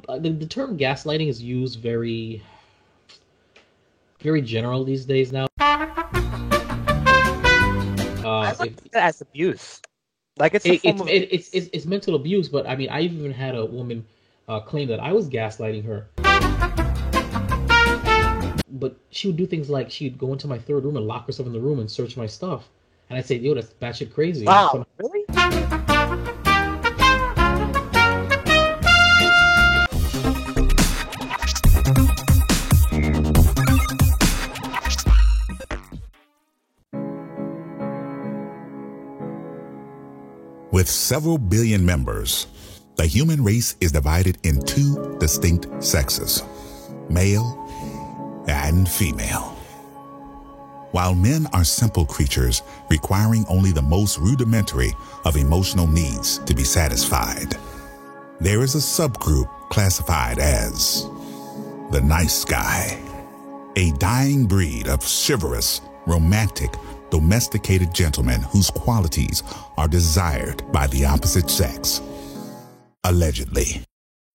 the term gaslighting is used very general these days now. I look If at it as abuse. Like it's a it, form of it's mental abuse, but I mean, I even had a woman claim that I was gaslighting her. But she would do things like she'd go into my third room and lock herself in the room and search my stuff, and I'd say, "Yo, that's batshit crazy." And wow, somehow, really? With several billion members, the human race is divided in two distinct sexes, male and female. While men are simple creatures requiring only the most rudimentary of emotional needs to be satisfied, there is a subgroup classified as the nice guy, a dying breed of chivalrous, romantic, domesticated gentlemen whose qualities are desired by the opposite sex. Allegedly.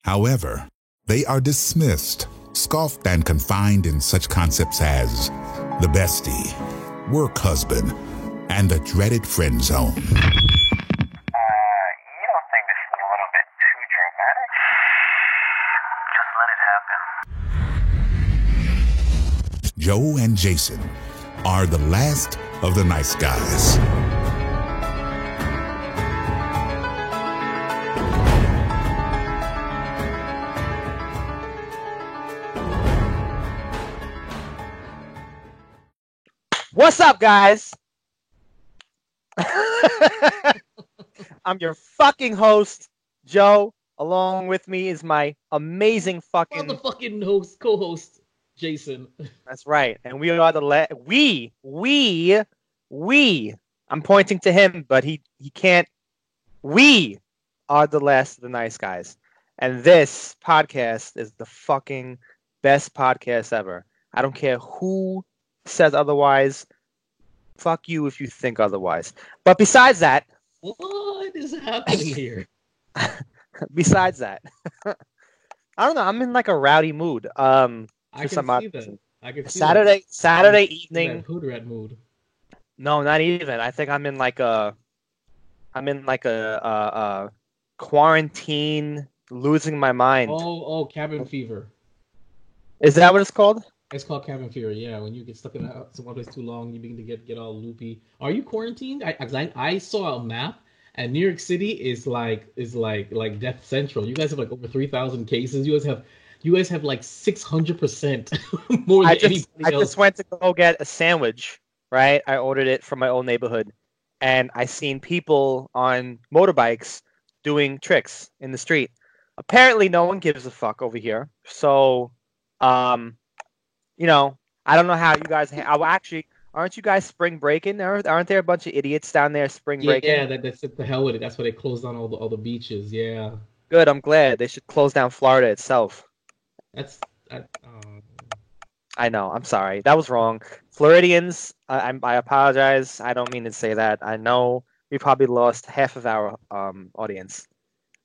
However, they are dismissed, scoffed, and confined in such concepts as the bestie, work husband, and the dreaded friend zone. You don't think this is a little bit too dramatic? Just let it happen. Joe and Jason are the last of the nice guys. What's up, guys? I'm your fucking host, Joe. Along with me is my amazing fucking motherfucking co-host, Jason. That's right. And we are the I'm pointing to him, but he can't. We are the last of the nice guys. And this podcast is the fucking best podcast ever. I don't care who says otherwise. Fuck you if you think otherwise. But besides that, What is happening here? besides that, I don't know. I'm in like a rowdy mood. I can see some that. I can see Saturday that. evening. That hood rat mood. No, not even. I think I'm in like a quarantine, losing my mind. Oh, cabin fever. Is that what it's called? It's called cabin fever. Yeah, when you get stuck in one place too long, you begin to get all loopy. Are you quarantined? I saw a map, and New York City is like death central. You guys have like over 3,000 cases. You guys have like 600% more than anybody I else. just went to go get a sandwich. Right, I ordered it from my old neighborhood, and I seen people on motorbikes doing tricks in the street. Apparently, no one gives a fuck over here. So, you know, I don't know how you guys. Actually, aren't you guys spring breaking? Aren't there a bunch of idiots down there spring breaking? Yeah, that's the hell with it. That's why they closed down all the beaches. Yeah, Good. I'm glad. They should close down Florida itself. that's I know. I'm sorry. That was wrong. Floridians, I apologize. I don't mean to say that. I know we probably lost half of our audience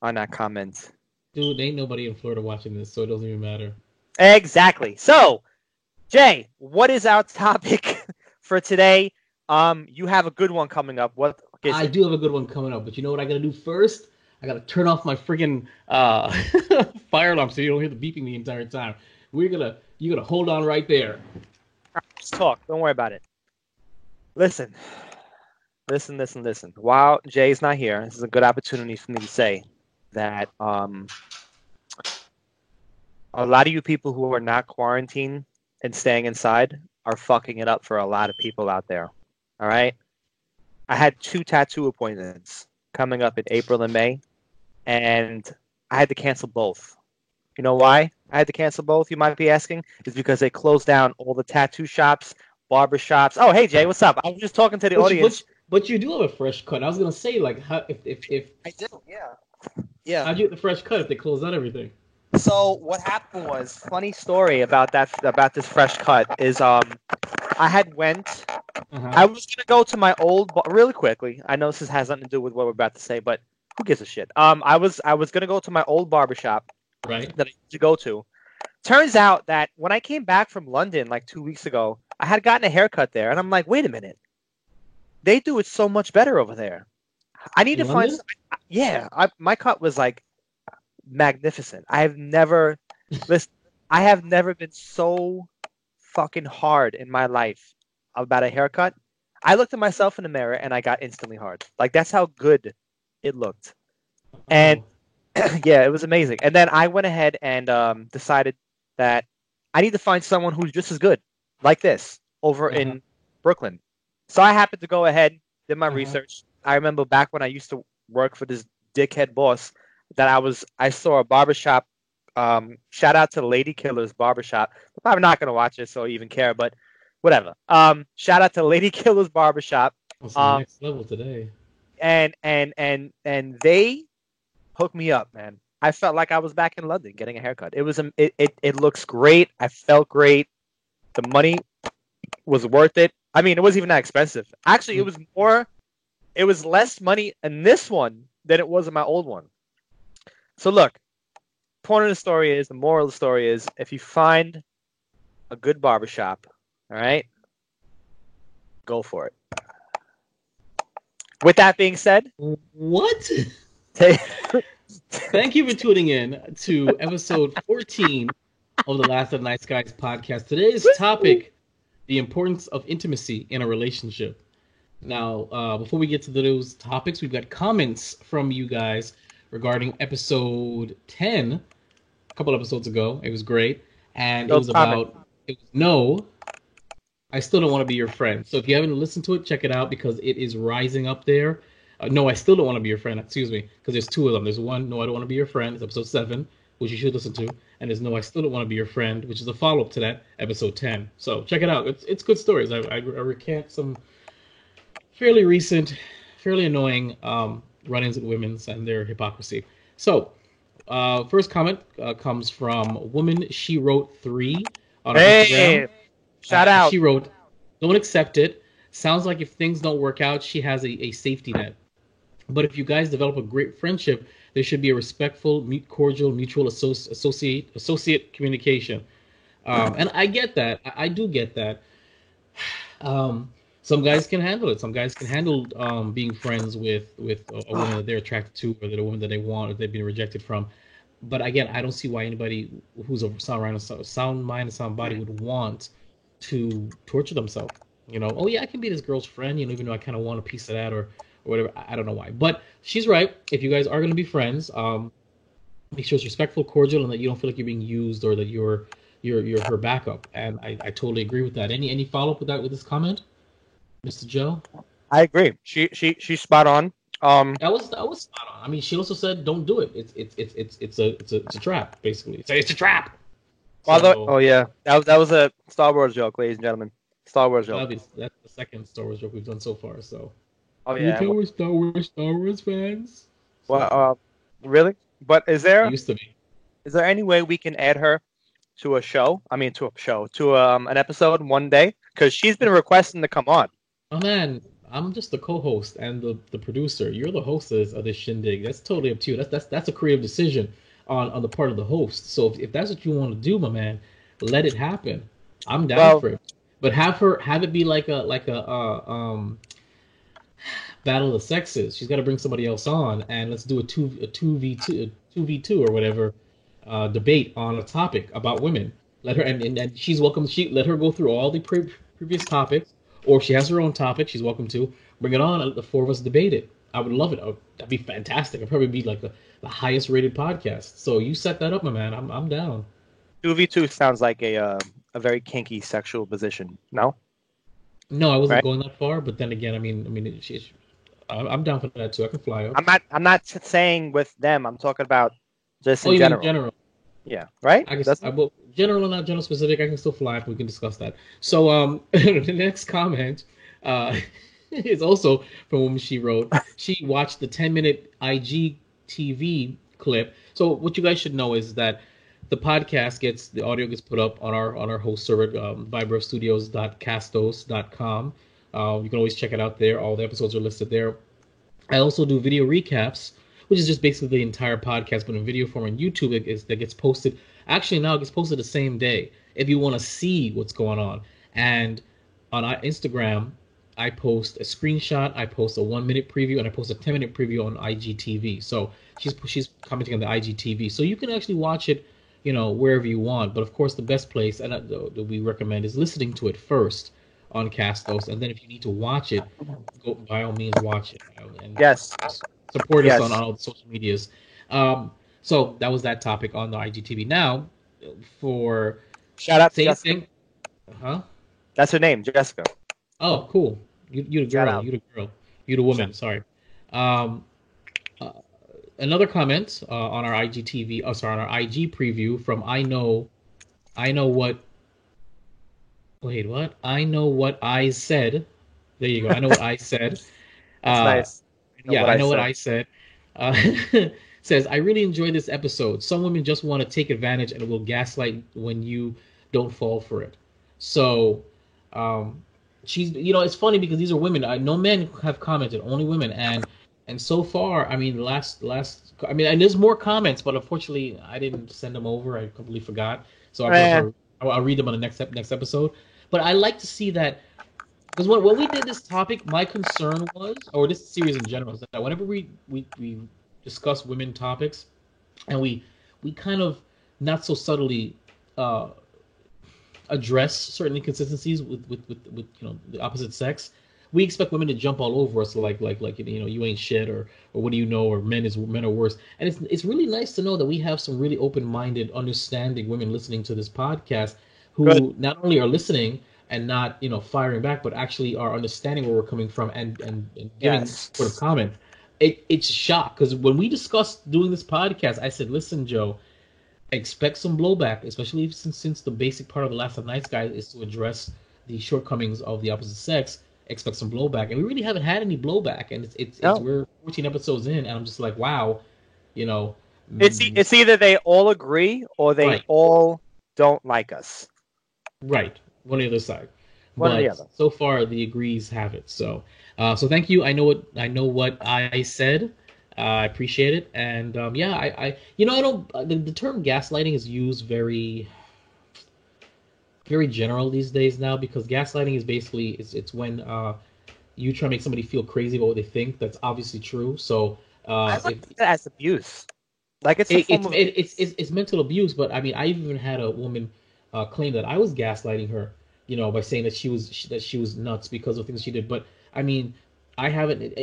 on that comment. dude. Ain't nobody in Florida watching this, so it doesn't even matter. Exactly. So, Jay, what is our topic for today? You have a good one coming up. What is I it? do have a good one coming up, but you know what I gotta do first? I gotta turn off my freaking fire alarm so you don't hear the beeping the entire time. You're gonna hold on right there. Let's talk. Don't worry about it. Listen. While Jay's not here, this is a good opportunity for me to say that a lot of you people who are not quarantined and staying inside are fucking it up for a lot of people out there. All right? I had 2 tattoo appointments coming up in April and May, and I had to cancel both. You know why I had to cancel both, you might be asking? It's because they closed down all the tattoo shops, barber shops. Oh, hey, Jay, what's up? I was just talking to the audience. But you do have a fresh cut. I was gonna say, like, how if I do, yeah. Yeah. how'd you get the fresh cut if they closed out everything? So what happened was, funny story about this fresh cut is I had went. I was gonna go to my old really quickly. I know this has nothing to do with what we're about to say, but who gives a shit? I was gonna go to my old barbershop Right. that I used to go to. Turns out that when I came back from London like 2 weeks ago, I had gotten a haircut there, and I'm like, wait a minute, they do it so much better over there. I need In to find. London? Yeah, my cut was like magnificent. Listen, I have never been so fucking hard in my life about a haircut. I looked at myself in the mirror and I got instantly hard. Like that's how good it looked. And yeah, it was amazing. And then I went ahead and decided that I need to find someone who's just as good, like this, over in Brooklyn. So I happened to go ahead, did my research. I remember back when I used to work for this dickhead boss that I saw a barbershop. Shout out to the Lady Killers Barbershop. I'm probably not going to watch it, so even care, but whatever. Shout out to Lady Killers Barbershop. What's the next level today? And they hooked me up, man. I felt like I was back in London getting a haircut. It looks great. I felt great. The money was worth it. I mean, it wasn't even that expensive. Actually, it was less money in this one than it was in my old one. So look, the moral of the story is, if you find a good barbershop, all right, go for it. With that being said, what? Thank you for tuning in to episode 14 of the Last of the Nice Guys podcast. Today's topic, the importance of intimacy in a relationship. Now, before we get to those topics, we've got comments from you guys regarding episode 10, a couple episodes ago. It was great. And it was no, I still don't want to be your friend. So if you haven't listened to it, check it out because it is rising up there. No, I still don't want to be your friend. Excuse me, because there's two of them. There's one, no, I don't want to be your friend. It's episode 7, which you should listen to. And there's no, I still don't want to be your friend, which is a follow-up to that, episode 10. So check it out. It's good stories. I recant some fairly recent, fairly annoying run-ins with women's and their hypocrisy. So, first comment comes from Woman She Wrote 3 on Instagram. Shout out. She wrote, "Don't accept it. Sounds like if things don't work out, she has a safety net. But if you guys develop a great friendship, there should be a respectful, cordial, mutual associate communication." And I get that. I do get that. Some guys can handle it. Some guys can handle being friends with a woman that they're attracted to, or that a woman that they want, or they've been rejected from. But again, I don't see why anybody who's a sound mind and sound body would want to torture themselves. You know, oh yeah, I can be this girl's friend, you know, even though I kind of want a piece of that or whatever. I don't know why. But she's right. If you guys are going to be friends, make sure it's respectful, cordial, and that you don't feel like you're being used or that you're her backup. And I totally agree with that. Any follow-up with that, with this comment, Mr. Joe? I agree. She's spot on. That was spot on. I mean, she also said, "Don't do it. It's a trap, basically. It's a trap." Oh yeah, that was a Star Wars joke, ladies and gentlemen. Star Wars joke. That's the second Star Wars joke we've done so far. So. Oh yeah. We're Star Wars fans. Well, really? But It used to be. Is there any way we can add her to a show? I mean, to an episode one day, because she's been requesting to come on. Oh man, I'm just the co-host and the producer. You're the hostess of this shindig. That's totally up to you. That's a creative decision on the part of the host. So if that's what you want to do, my man, let it happen. I'm down for it. But have it be like a battle of the sexes. She's got to bring somebody else on, and let's do a 2v2 or whatever debate on a topic about women. Let her and she's welcome. Let her go through all the previous topics, or if she has her own topic, she's welcome to bring it on. And let the four of us debate it. I would love it. That'd be fantastic. It'd probably be like the highest rated podcast. So you set that up, my man. I'm down. 2v2 sounds like a very kinky sexual position. No. No, I wasn't going that far. But then again, I mean, I'm down for that too. I can fly up. I'm not saying with them. I'm talking about just in general. In general. Yeah. Right. I guess general, not general specific. I can still fly up. We can discuss that. So the next comment is also from Woman She Wrote. She watched the 10-minute IGTV clip. So what you guys should know is that the podcast the audio gets put up on our host server, vibrostudios.castos.com. You can always check it out there. All the episodes are listed there. I also do video recaps, which is just basically the entire podcast, but in video form on YouTube. That gets posted. Actually, now it gets posted the same day if you want to see what's going on. And on Instagram, I post a screenshot, I post a 1-minute preview, and I post a 10-minute preview on IGTV. So she's commenting on the IGTV, so you can actually watch it, wherever you want. But of course, the best place and that we recommend is listening to it first on Castos, and then if you need to watch it, go by all means watch it. And Yes. support Yes. us on all the social medias. So that was that topic on the IGTV. Now, for Shout out to same Jessica. thing, huh? That's her name, Jessica. Oh, cool. You the Shout girl. out. You the girl. You the woman. Sorry. Another comment on our IGTV. Oh, sorry, on our IG preview from I know what. Wait, what? I know what I said. There you go. I know what I said. That's nice. I know what I said. Says, I really enjoyed this episode. Some women just want to take advantage and will gaslight when you don't fall for it. So, she's, it's funny because these are women. No men have commented, only women. And so far, I mean, and there's more comments, but unfortunately, I didn't send them over. I completely forgot. So I'll read them on the next episode. But I like to see that, because when we did this topic, my concern was, or this series in general, is that whenever we discuss women topics, and we kind of not so subtly address certain inconsistencies with the opposite sex, we expect women to jump all over us like you ain't shit, or what do you know, or men are worse. And it's really nice to know that we have some really open-minded, understanding women listening to this podcast who not only are listening and not firing back, but actually are understanding where we're coming from and giving sort of comment. It's a shock, because when we discussed doing this podcast, I said, listen, Joe, expect some blowback, especially since the basic part of the Last of Nights guys is to address the shortcomings of the opposite sex. Expect some blowback, and we really haven't had any blowback, and we're 14 episodes in, and I'm just like, wow, It's either they all agree or they all don't like us. Right, one or the other side. One or but the other. So far, the agrees have it. So thank you. I know what I said. I appreciate it, and I don't. The term gaslighting is used very, very general these days now, because gaslighting is basically it's when you try to make somebody feel crazy about what they think. That's obviously true. So I look at that as abuse. Like it's mental abuse. But I mean, I even had a woman claim that I was gaslighting her, by saying that she was nuts because of things she did. But I mean, I haven't.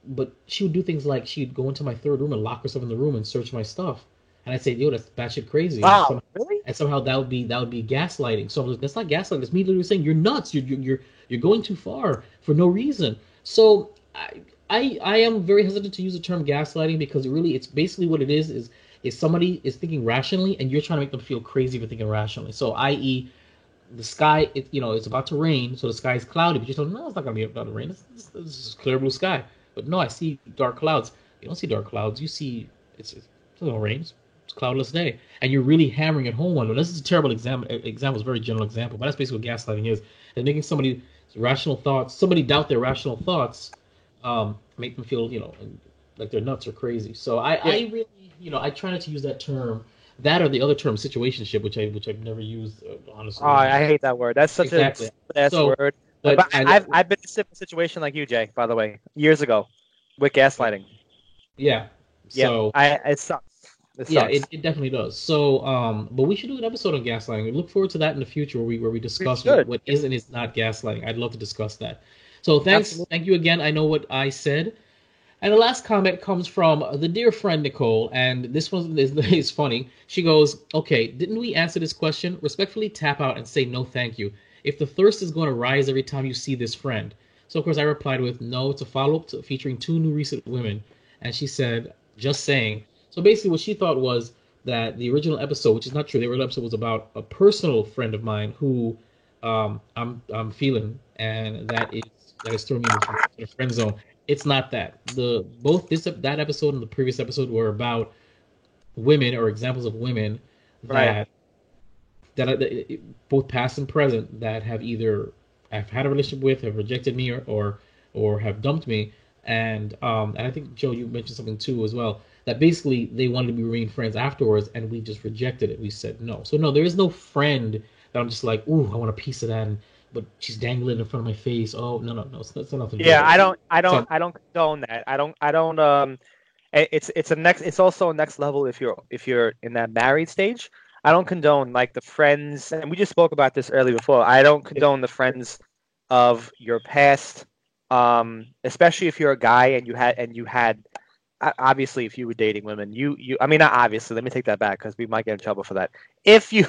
But she would do things like she'd go into my third room and lock herself in the room and search my stuff. And I'd say, yo, that's batshit crazy. Wow, really? And somehow that would be gaslighting. So I'm like, that's not gaslighting. That's me literally saying you're nuts. You're going too far for no reason. So I am very hesitant to use the term gaslighting, because it's basically what it is somebody is thinking rationally and you're trying to make them feel crazy for thinking rationally. So i.e. the sky, it's about to rain, so the sky is cloudy, but you're telling, no, it's not going to be about to rain. This is clear blue sky. But no, I see dark clouds. You don't see dark clouds. You see it's no rain. It's a cloudless day, and you're really hammering it home on them. This is a terrible example. It's a very general example, but that's basically what gaslighting is. It's making somebody doubt their rational thoughts, make them feel like they're nuts or crazy. So I really I try not to use that term. That or the other term, situationship, which I've never used, honestly. Oh, I hate that word. That's such a ass word. But I've been in a situation like you, Jay, by the way, years ago, with gaslighting. Yeah. So it sucks. It definitely does. So, but we should do an episode on gaslighting. We look forward to that in the future, where we discuss what is and is not gaslighting. I'd love to discuss that. So thank you again. I know what I said. And the last comment comes from the dear friend Nicole, and this one is funny. She goes, okay, didn't we answer this question? Respectfully tap out and say no thank you. If the thirst is going to rise every time you see this friend. So, of course, I replied with, no, it's a follow-up featuring 2 new recent women. And she said, just saying. So basically what she thought was that the original episode, which is not true, the original episode was about a personal friend of mine who I'm feeling, and that is throwing me in the friend zone. It's not that. Both that episode and the previous episode were about women, or examples of women that both past and present, that have either I've had a relationship with, have rejected me, or have dumped me, And I think Joe, you mentioned something too as well, that basically they wanted to remain friends afterwards, and we just rejected it. We said no. So no, there is no friend that I'm just like, ooh, I want a piece of that, but she's dangling in front of my face. Oh no, it's not nothing. Yeah, So I don't condone that. I don't. It's also a next level if you're in that married stage. I don't condone like the friends, and we just spoke about this earlier before. I don't condone the friends of your past, especially if you're a guy and you had obviously if you were dating women, I mean not obviously. Let me take that back because we might get in trouble for that. If you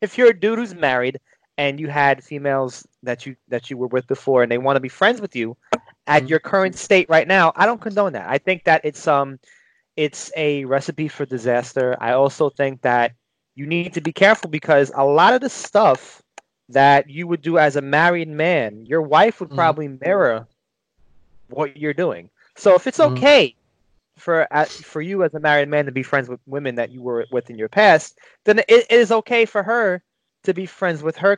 if you're a dude who's married and you had females that you were with before and they want to be friends with you at your current state right now, I don't condone that. I think that it's a recipe for disaster. I also think that you need to be careful because a lot of the stuff that you would do as a married man, your wife would probably mirror what you're doing. So if it's okay for you as a married man to be friends with women that you were with in your past, then it is okay for her to be friends with her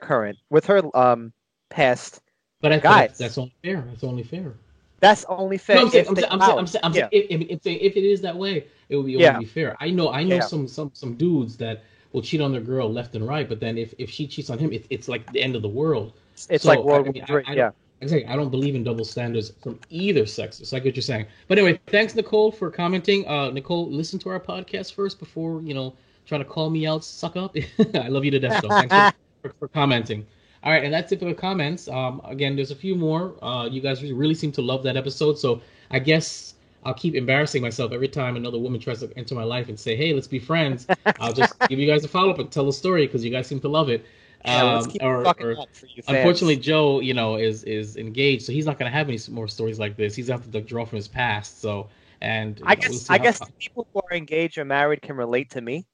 past but guys. That's only fair. That's only fair. That's only fair. No, I'm saying if it is that way, it would be only fair. I know some dudes that will cheat on their girl left and right, but then if she cheats on him, it's like the end of the world. It's like World War III. Yeah. Exactly. I don't believe in double standards from either sex. So I get what you're saying. But anyway, thanks Nicole for commenting. Nicole, listen to our podcast first before trying to call me out. Suck up. I love you to death. So thanks for commenting. All right, and that's it for the comments. Again, there's a few more. You guys really seem to love that episode, so I guess I'll keep embarrassing myself every time another woman tries to enter my life and say, "Hey, let's be friends." I'll just give you guys a follow up and tell the story because you guys seem to love it. Let's keep fucking up for you fans. Unfortunately, Joe, is engaged, so he's not going to have any more stories like this. He's going to have to draw from his past. So, and I guess the people who are engaged or married can relate to me,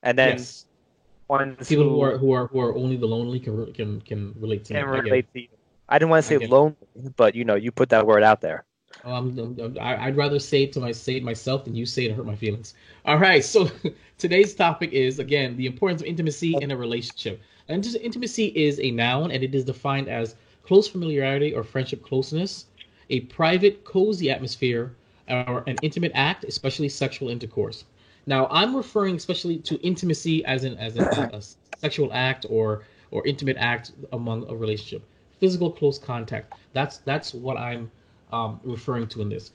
and then. Yes. People who are only the lonely can relate to me. Can relate to you. I didn't want to say lonely, but you put that word out there. I'd rather say it myself than you say it and hurt my feelings. All right, so today's topic is again the importance of intimacy in a relationship. And intimacy is a noun, and it is defined as close familiarity or friendship closeness, a private, cozy atmosphere, or an intimate act, especially sexual intercourse. Now, I'm referring especially to intimacy as a sexual act or intimate act among a relationship, physical close contact. That's what I'm referring to in this.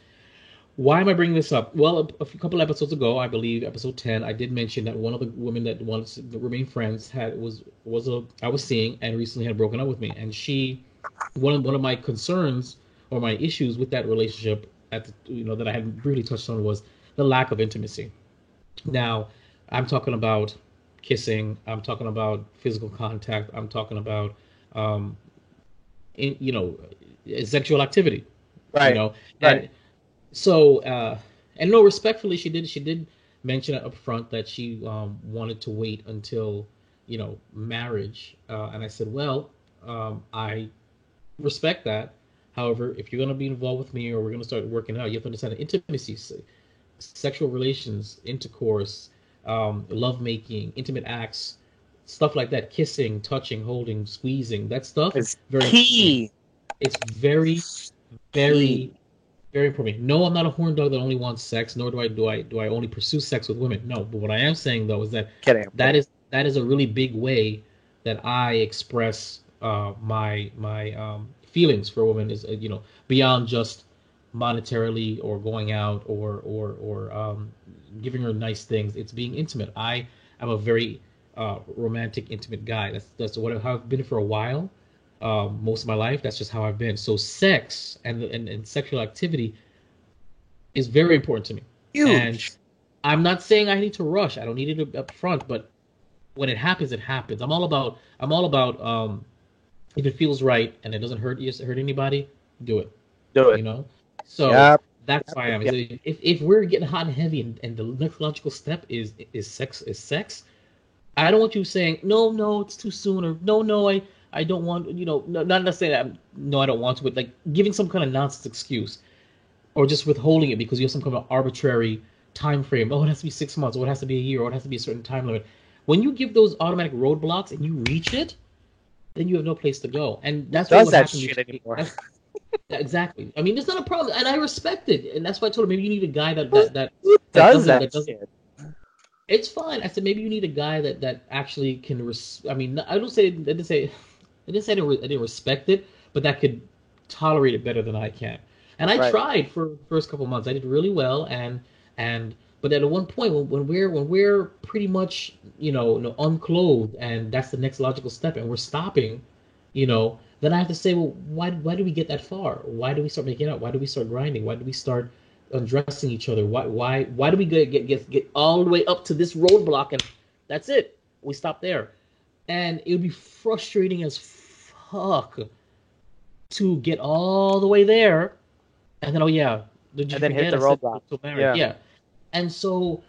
Why am I bringing this up? Well, a couple episodes ago, I believe episode 10, I did mention that one of the women that wanted to remain friends I was seeing and recently had broken up with me, and one of my concerns or my issues with that relationship that I had briefly touched on was the lack of intimacy. Now, I'm talking about kissing. I'm talking about physical contact. I'm talking about, sexual activity. Right. Right. And so, and no, respectfully, she did mention up front that she wanted to wait until marriage. And I said, well, I respect that. However, if you're going to be involved with me or we're going to start working out, you have to understand that intimacy, sexual relations, intercourse, lovemaking, intimate acts, stuff like that, kissing, touching, holding, squeezing, that stuff is very key. It's very, very, very important. No, I'm not a horn dog that only wants sex, nor do I only pursue sex with women. No, but what I am saying though is that that is a really big way that I express my feelings for a woman is beyond just monetarily or going out or giving her nice things. It's being intimate. I am a very romantic, intimate guy. That's what I've been for a while. Most of my life, that's just how I've been. So sex and sexual activity is very important to me. Huge. And I'm not saying I need to rush. I don't need it up front, but when it happens, it happens. I'm all about if it feels right and it doesn't hurt anybody, do it. Do it. So that's why I'm. Yep. If we're getting hot and heavy and the next logical step is sex, I don't want you saying no, it's too soon, or no, I don't want, not saying that I don't want to, but like giving some kind of nonsense excuse, or just withholding it because you have some kind of arbitrary time frame. Oh, it has to be 6 months, or it has to be a year, or it has to be a certain time limit. When you give those automatic roadblocks and you reach it, then you have no place to go, and that's what happens. Yeah, exactly. I mean, it's not a problem, and I respect it, and that's why I told her maybe you need a guy that Who that does doesn't that that doesn't. shit? It's fine. I said maybe you need a guy that actually can. I mean, I don't say I didn't say I didn't respect it, but that could tolerate it better than I can. And I Right. tried for the first couple months. I did really well, and but at one point when we're pretty much unclothed, and that's the next logical step, and we're stopping, then I have to say, well, why do we get that far? Why do we start making out? Why do we start grinding? Why do we start undressing each other? Why do we get all the way up to this roadblock and that's it? We stop there, and it would be frustrating as fuck to get all the way there, and then oh yeah, did you And then hit forget the I said roadblock. till marriage? Yeah. Yeah, and so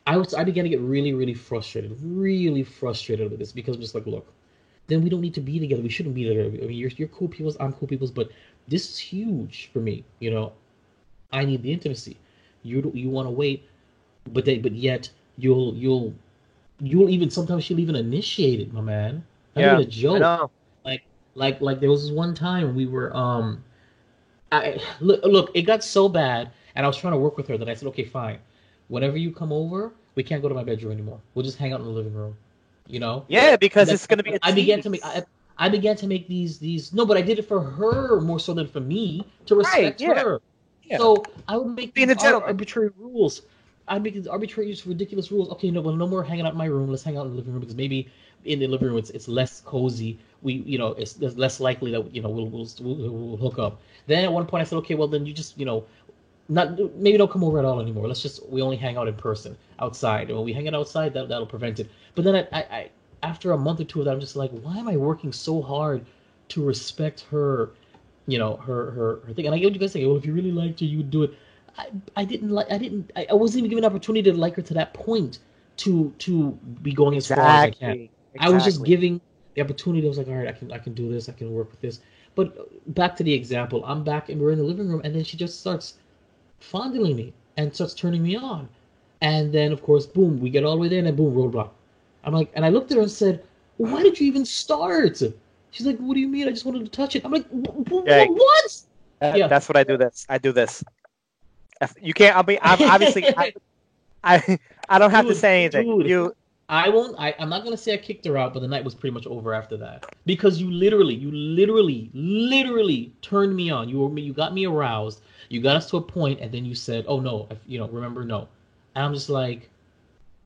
I began to get really frustrated with this because I'm just like, look, then we don't need to be together. We shouldn't be together. I mean, you're cool peoples, I'm cool peoples, but this is huge for me. I need the intimacy. You want to wait, but yet you'll even sometimes she'll even initiate it, my man. Not Yeah. even a I joke. know. Like there was this one time we were I look, it got so bad, and I was trying to work with her that I said, okay, fine. Whenever you come over, we can't go to my bedroom anymore. We'll just hang out in the living room. You know? Yeah, because And it's gonna be a I began to tease. make I began to make these no, but I did it for her more so than for me to respect yeah. her. Yeah. So I would make Being these a gentleman. arbitrary rules. I'd make these arbitrary, ridiculous rules. Okay, no, well, no more hanging out in my room. Let's hang out in the living room because maybe in the living room it's less cozy. It's less likely that we'll hook up. Then at one point I said, okay, well then you just not maybe don't come over at all anymore. We only hang out in person outside. And when we hang out outside, that'll prevent it. But then I after a month or two of that, I'm just like, why am I working so hard to respect her, her thing? And I get what you guys say. Well, if you really liked her, you would do it. I wasn't even given an opportunity to like her to that point to be going as far as I can. Exactly. I was just Exactly. giving the opportunity. I was like, all right, I can do this. I can work with this. But back to the example, I'm back and we're in the living room, and then she just starts fondling me and starts turning me on. And then, of course, boom, we get all the way there, and then boom, roadblock. I'm like, and I looked at her and said, why did you even start? She's like, what do you mean? I just wanted to touch it. I'm like, Jake. what? Yeah. That's what I do. I do this. You can't. I'm obviously. I don't have to Dude, say anything. dude. I won't. I'm not gonna say I kicked her out, but the night was pretty much over after that because you literally turned me on. You got me aroused. You got us to a point, and then you said, "Oh no, remember no." And I'm just like,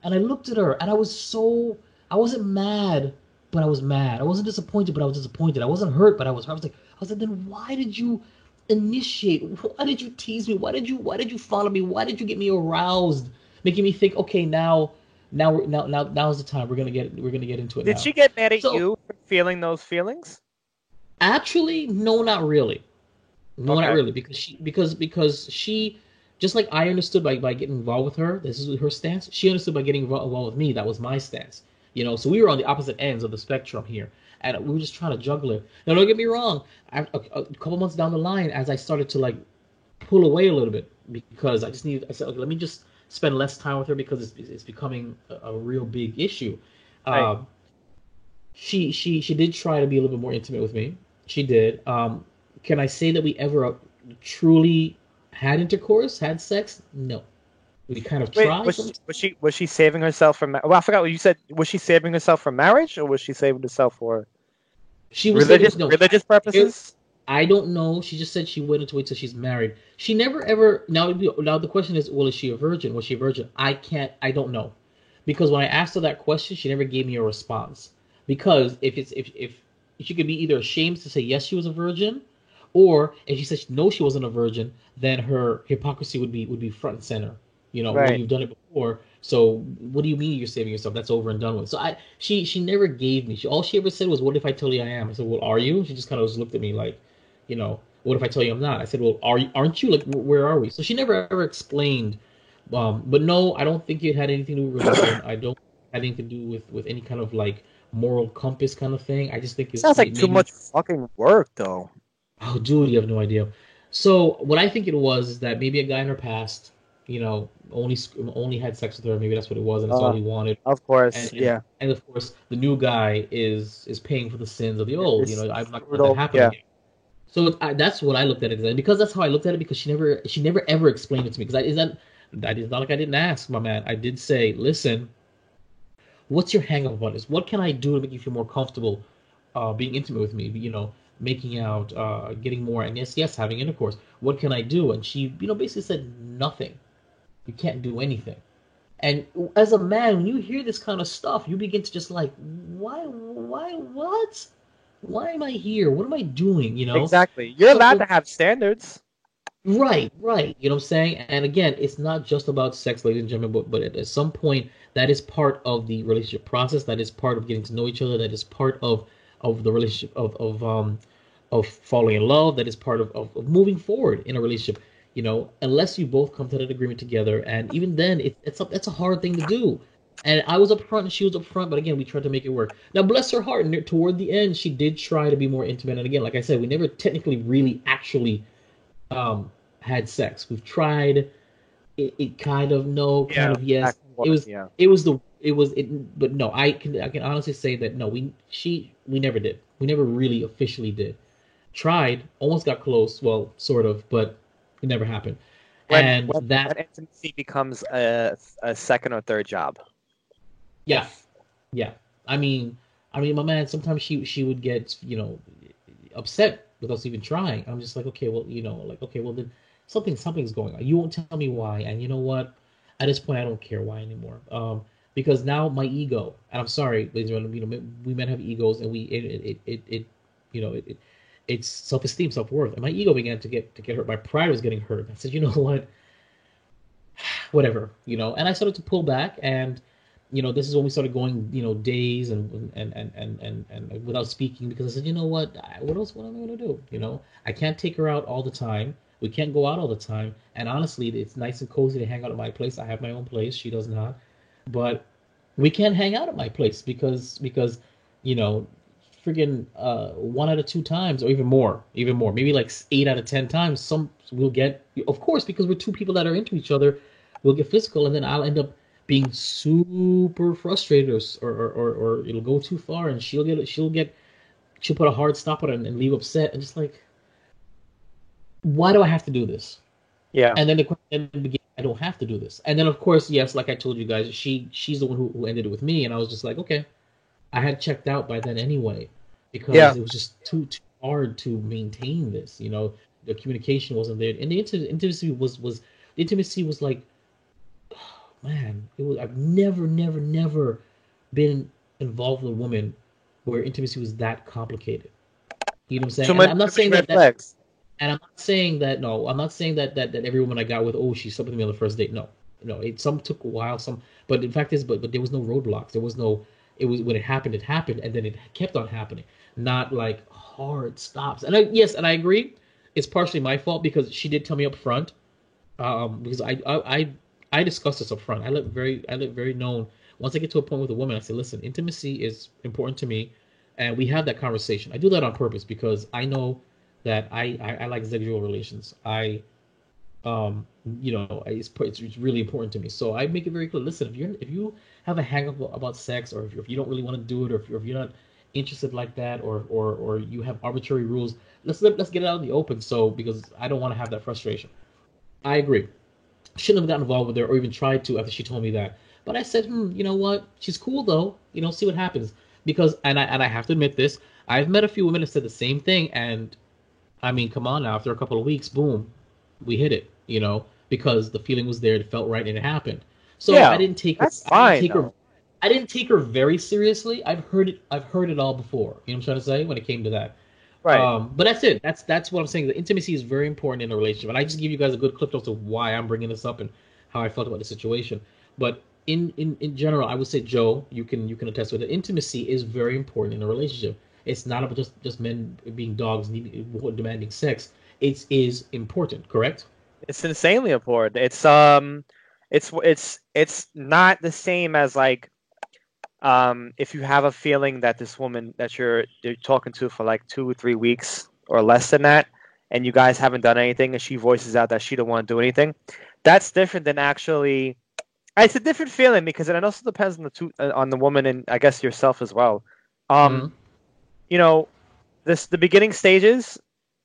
and I looked at her, and I wasn't mad, but I was mad. I wasn't disappointed, but I was disappointed. I wasn't hurt, but I was hurt. I was like, then why did you initiate? Why did you tease me? Why did you follow me? Why did you get me aroused, making me think, okay, now's the time. We're gonna get into it. Did now. she get mad at So- you for feeling those feelings? Actually, no, not really. No, not Okay. really, because she, just like I understood by getting involved with her, this is her stance. She understood by getting involved with me. That was my stance. So we were on the opposite ends of the spectrum here, and we were just trying to juggle it. Now, don't get me wrong. A couple months down the line, as I started to like pull away a little bit because I said, okay, let me just spend less time with her because it's becoming a real big issue. Right. She did try to be a little bit more intimate with me. She did. Can I say that we ever truly had intercourse, had sex? No. We kind of Wait, tried. was she saving herself for? Well, I forgot what you said. Was she saving herself for marriage, or was she saving herself for She was religious purposes? I don't know. She just said she waited to wait till she's married. She never ever. Now the question is, well, is she a virgin? Was she a virgin? I don't know, because when I asked her that question, she never gave me a response. Because if she could be either ashamed to say yes, she was a virgin, or if she said no, she wasn't a virgin, then her hypocrisy would be front and center. When Right. you've done it before. So what do you mean you're saving yourself? That's over and done with. So she never gave me. All she ever said was, "What if I tell you I am?" I said, "Well, are you?" She just kind of just looked at me like, "What if I tell you I'm not?" I said, "Well, aren't you? Like, where are we?" So she never ever explained. But no, I don't think it had anything to do with religion. I don't have anything to do with any kind of like moral compass kind of thing. I just think it's Sounds like too maybe- much fucking work, though. Oh, dude, you have no idea. So what I think it was is that maybe a guy in her past, only had sex with her. Maybe that's what it was, and that's all he wanted. Of course, And, yeah. And of course, the new guy is paying for the sins of the old. I'm not going to brutal, let that happen yeah. again. So that's what I looked at it as, and because that's how I looked at it. Because she never ever explained it to me. Because that is not like I didn't ask, my man. I did say, listen, what's your hang up on this? What can I do to make you feel more comfortable, being intimate with me? You know, making out, getting more, and yes, having intercourse. What can I do? And she, basically said nothing. You can't do anything. And as a man, when you hear this kind of stuff, you begin to just like, what? Why am I here? What am I doing? Exactly. You're So allowed to have standards. right. You know what I'm saying? And again, it's not just about sex, ladies and gentlemen, but at some point, that is part of the relationship process. That is part of getting to know each other. That is part of the relationship of falling in love. That is part of moving forward in a relationship. Unless you both come to that agreement together, and even then, that's a hard thing to do. And I was up front and she was up front, but again, we tried to make it work. Now, bless her heart, toward the end, she did try to be more intimate. And again, like I said, we never technically really actually had sex. We've tried. It kind of no, kind of yes. But no, I can honestly say that no, we never did. We never really officially did. Tried, almost got close, well, sort of, but it never happened. When intimacy becomes a second or third job. Yeah. I mean, my man. Sometimes she would get upset with us even trying. I'm just like, okay, well, okay, well then something's going on. You won't tell me why, and you know what? At this point, I don't care why anymore. Because now my ego, and I'm sorry, ladies and gentlemen, we men have egos, and it's self-esteem, self-worth, and my ego began to get hurt. My pride was getting hurt. I said, you know what? Whatever, and I started to pull back, and this is when we started going, days and without speaking, because I said, you know what am I going to do? I can't take her out all the time. We can't go out all the time. And honestly, it's nice and cozy to hang out at my place. I have my own place. She does not. But we can't hang out at my place because friggin' 1 out of 2 times, or even more, maybe like 8 out of 10 times, some we'll get, of course, because we're two people that are into each other, we'll get physical, and then I'll end up being super frustrated, or it'll go too far, and she'll put a hard stop on it and leave upset, and just like, why do I have to do this? Yeah. And then the question began, I don't have to do this. And then, of course, yes, like I told you guys, she's the one who ended it with me, and I was just like, okay. I had checked out by then anyway, because it was just too hard to maintain this. The communication wasn't there, and the intimacy was like, oh, man, I've never been involved with a woman where intimacy was that complicated. You know what I'm saying? I'm not saying that. And I'm not saying that. No, I'm not saying that every woman I got with, she slept with me on the first date. No. Some took a while. But the fact is, but there was no roadblocks. There was no. It was when it happened, and then it kept on happening. Not like hard stops. And I agree. It's partially my fault because she did tell me up front. Because I discussed this up front. I let very known. Once I get to a point with a woman, I say, listen, intimacy is important to me, and we have that conversation. I do that on purpose because I know that I like sexual relations. It's really important to me. So I make it very clear. Listen, if you have a hang up about sex, or if you don't really want to do it, or if you're not interested like that, or you have arbitrary rules, let's get it out in the open. So because I don't want to have that frustration. I agree. Shouldn't have gotten involved with her or even tried to after she told me that. But I said, you know what? She's cool though. See what happens. Because and I have to admit this. I've met a few women that said the same thing, and I mean, come on now. After a couple of weeks, boom, we hit it. Because the feeling was there, it felt right, and it happened. So I didn't take her. I didn't take her very seriously. I've heard it all before. You know what I'm trying to say when it came to that. Right. But that's it. That's what I'm saying. The intimacy is very important in a relationship, and I just give you guys a good clip notes of why I'm bringing this up and how I felt about the situation. But in general, I would say, Joe, you can attest with it. Intimacy is very important in a relationship. It's not about just men being dogs and demanding sex. It is important, correct? It's insanely important. It's not the same as like if you have a feeling that this woman that you're talking to for like 2 or 3 weeks or less than that, and you guys haven't done anything, and she voices out that she don't want to do anything, that's different than actually. It's a different feeling because it also depends on the woman and I guess yourself as well. The beginning stages,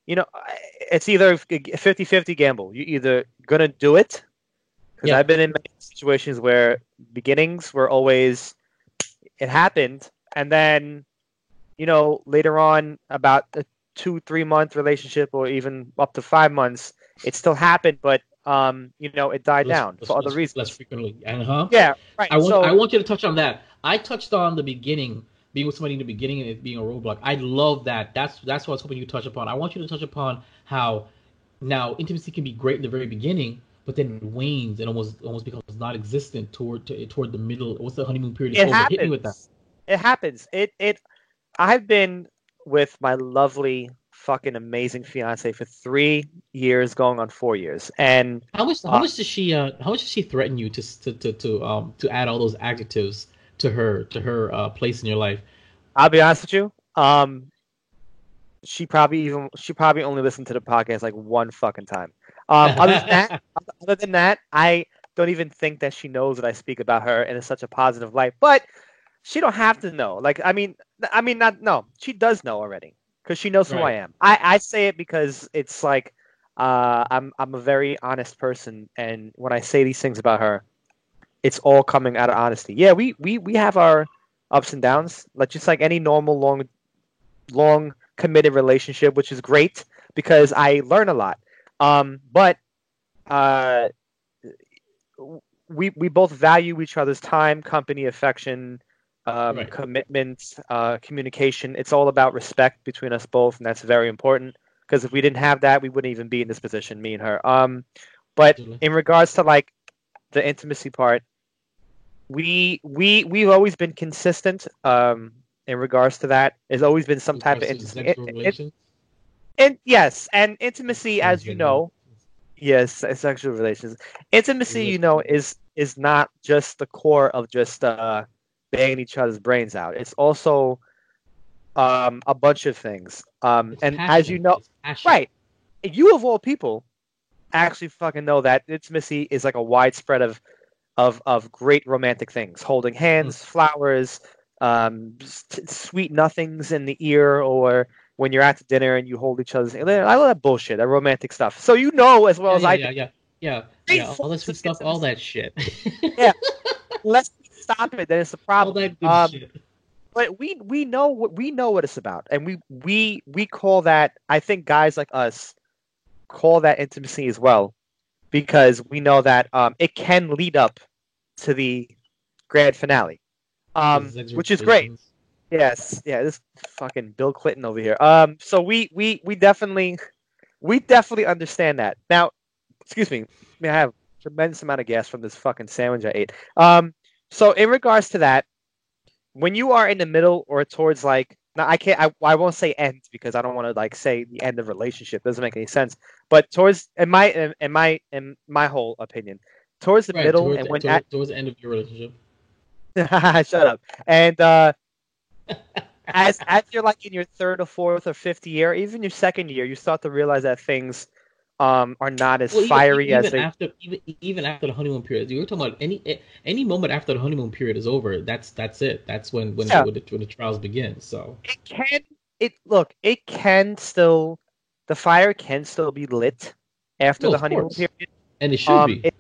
it's either a 50-50 gamble. You're either gonna do it, because I've been in many situations where beginnings were always it happened, and then later on, about a 2-3 month relationship, or even up to 5 months, it still happened, but it died down for other reasons. Less frequently. Yeah, right. I want you to touch on that. I touched on the beginning, being with somebody in the beginning and it being a roadblock. I love that. That's what I was hoping you touch upon. I want you to touch upon how now intimacy can be great in the very beginning, but then it wanes and almost becomes non-existent toward the middle. What's the honeymoon period? It happens. Hit me with that. It happens. I've been with my lovely, fucking amazing fiance for 3 years, going on 4 years. And how much does she threaten you to add all those adjectives to her place in your life? I'll be honest with you. She probably only listened to the podcast like one fucking time. Other than that, I don't even think that she knows that I speak about her in such a positive light. But she don't have to know. Like, she does know already, because she knows who I am. I say it because it's like I'm a very honest person, and when I say these things about her, it's all coming out of honesty. Yeah, we have our ups and downs, like just like any normal long committed relationship, which is great because I learn a lot. But we both value each other's time, company, affection, commitment, communication. It's all about respect between us both, and that's very important, because if we didn't have that, we wouldn't even be in this position, me and her. But in regards to like the intimacy part, we've always been consistent. In regards to that, there's always been some type of intimacy. And yes, and intimacy, as you know, yes, sexual relations. Intimacy, is not just the core of just banging each other's brains out. It's also a bunch of things. And as you know, right, you of all people actually fucking know that intimacy is like a widespread of great romantic things: holding hands, flowers, sweet nothings in the ear, or when you're at the dinner and you hold each other's. I love that bullshit, that romantic stuff. So as well as I do. Yeah, all that sweet stuff, all that shit. Yeah, let's stop it. Then it's a problem. All that good shit. But we know what it's about, and we call that. I think guys like us call that intimacy as well, because we know that it can lead up to the grand finale, which is great. Yes, yeah, this fucking Bill Clinton over here. So we definitely understand that. Now, excuse me, I have a tremendous amount of gas from this fucking sandwich I ate. So in regards to that, when you are in the middle or towards like, now I won't say end, because I don't want to like say the end of relationship. It doesn't make any sense. But towards in my whole opinion, towards the middle towards the end of your relationship. Shut up. And as you're like in your third or fourth or fifth year, even your second year, you start to realize that things are not as fiery as they. Even after the honeymoon period, you were talking about any moment after the honeymoon period is over. That's it. That's when the trials begin. So it can still, the fire can still be lit after the honeymoon period, and it should be.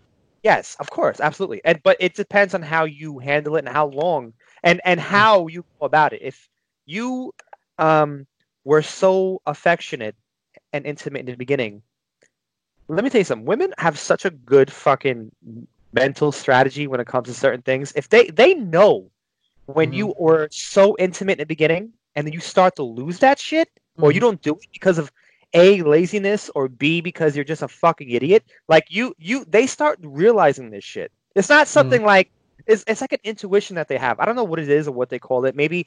Yes, of course, absolutely. But it depends on how you handle it and how long and how you go about it. If you were so affectionate and intimate in the beginning, let me tell you something. Women have such a good fucking mental strategy when it comes to certain things. If they know when you were so intimate in the beginning, and then you start to lose that shit, or you don't do it because of A, laziness, or B, because you're just a fucking idiot. Like they start realizing this shit. It's not something like it's like an intuition that they have. I don't know what it is or what they call it. Maybe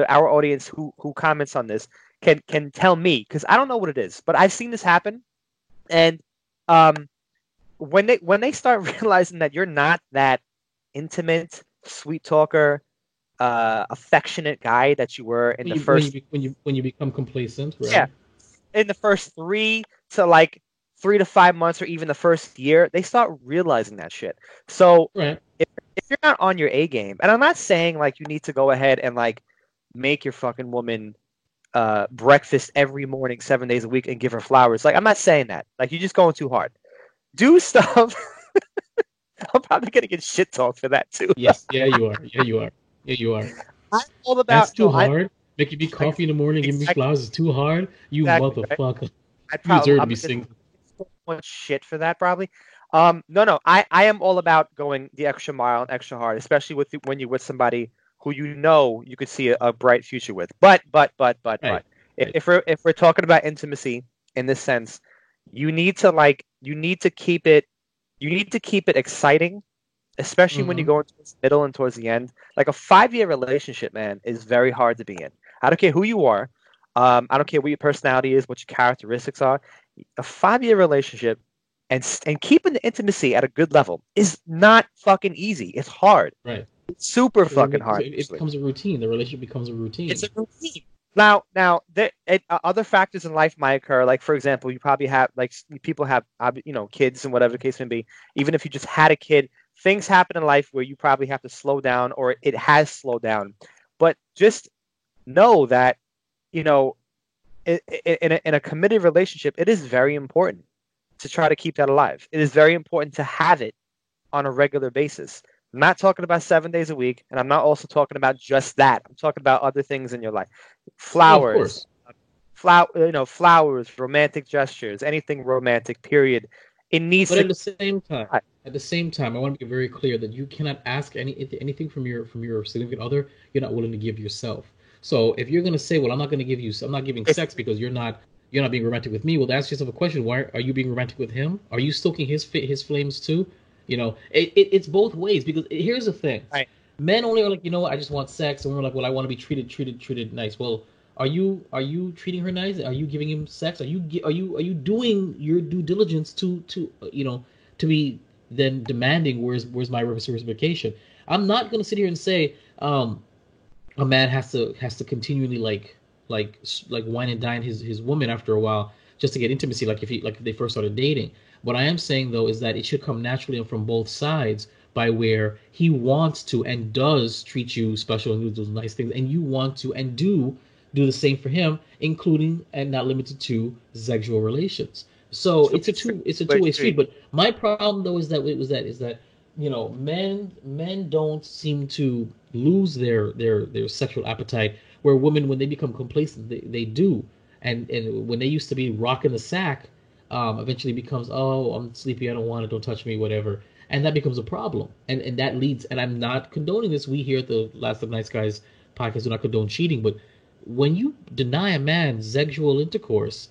our audience who comments on this can tell me, because I don't know what it is. But I've seen this happen. And when they start realizing that you're not that intimate, sweet talker, affectionate guy that you were in the first, when you become complacent, right? Yeah, in the first 3 to 5 months, or even the first year, they start realizing that shit. So if you're not on your A game, and I'm not saying like you need to go ahead and like make your fucking woman breakfast every morning, 7 days a week, and give her flowers. Like, I'm not saying that. Like, you're just going too hard. Do stuff. I'm probably gonna get shit talked for that too. Yes, yeah, you are. Yeah, you are. Yeah, you are. I'm all about. That's too no, hard. Making me coffee in the morning, giving me Exactly. flowers is too hard. You Exactly, right? motherfucker. I You deserve to I'm be gonna single. get so much shit for that probably. No. I am all about going the extra mile and extra hard, especially when you're with somebody who you know you could see a bright future with. But. Right. If we're talking about intimacy in this sense, you need to keep it exciting, especially when you go into the middle and towards the end. Like a 5-year relationship, man, is very hard to be in. I don't care who you are. I don't care what your personality is, what your characteristics are. A 5-year relationship and keeping the intimacy at a good level is not fucking easy. It's hard. Right. It's super fucking hard. It becomes a routine. The relationship becomes a routine. It's a routine. Now, other factors in life might occur. Like, for example, you probably have people have kids and whatever the case may be. Even if you just had a kid, things happen in life where you probably have to slow down, or it has slowed down. But just know that in a committed relationship, it is very important to try to keep that alive. It is very important to have it on a regular basis. I'm not talking about 7 days a week, and I'm not also talking about just that. I'm talking about other things in your life. Flowers, flowers, romantic gestures, anything romantic, period. It needs But to. at the same time, I want to be very clear that you cannot ask anything from your significant other you're not willing to give yourself. So if you're gonna say, well, I'm not giving sex because you're not being romantic with me, well, ask yourself a question: why are you being romantic with him? Are you stoking his flames too? It's both ways, because here's the thing. Right. Men only are like, I just want sex, and we're like, well, I want to be treated nice. Well, are you treating her nice? Are you giving him sex? Are you doing your due diligence to be then demanding where's my reciprocation? I'm not gonna sit here and say a man has to continually like wine and dine his woman after a while just to get intimacy, like if they first started dating. What I am saying, though, is that it should come naturally and from both sides, by where he wants to and does treat you special and do those nice things, and you want to and do the same for him, including and not limited to sexual relations. So it's a two-way street. But my problem, though, is that men don't seem to lose their sexual appetite, where women, when they become complacent, they do, and when they used to be rocking the sack, eventually becomes, oh, I'm sleepy, I don't want it, don't touch me, whatever. And that becomes a problem. And that leads, and I'm not condoning this. We here at the Last of Nice Guys podcast do not condone cheating, but when you deny a man sexual intercourse,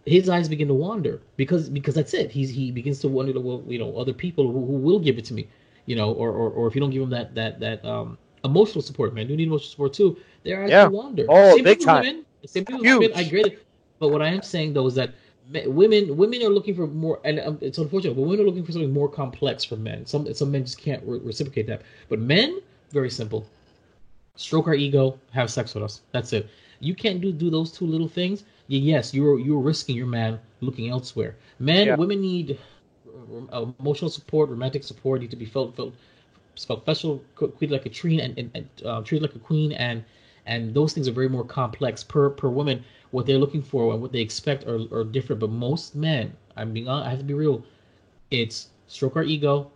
his eyes begin to wander, because that's it. He begins to wonder, well, other people who will give it to me, or if you don't give him that emotional support, man, you need emotional support too. Their eyes will wander. Oh, same big thing time. with women. Same thing with women. I get it. But what I am saying, though, is that women are looking for more, and it's unfortunate, but women are looking for something more complex from men. Some men just can't reciprocate that. But men, very simple: stroke our ego, have sex with us. That's it. You can't do those two little things. Yes, you're risking your man looking elsewhere. Women need emotional support, romantic support, need to be felt special, treated like a queen, and treated like a queen, and those things are very more complex per woman. What they're looking for and what they expect are different. But most men, I have to be real, it's stroke our ego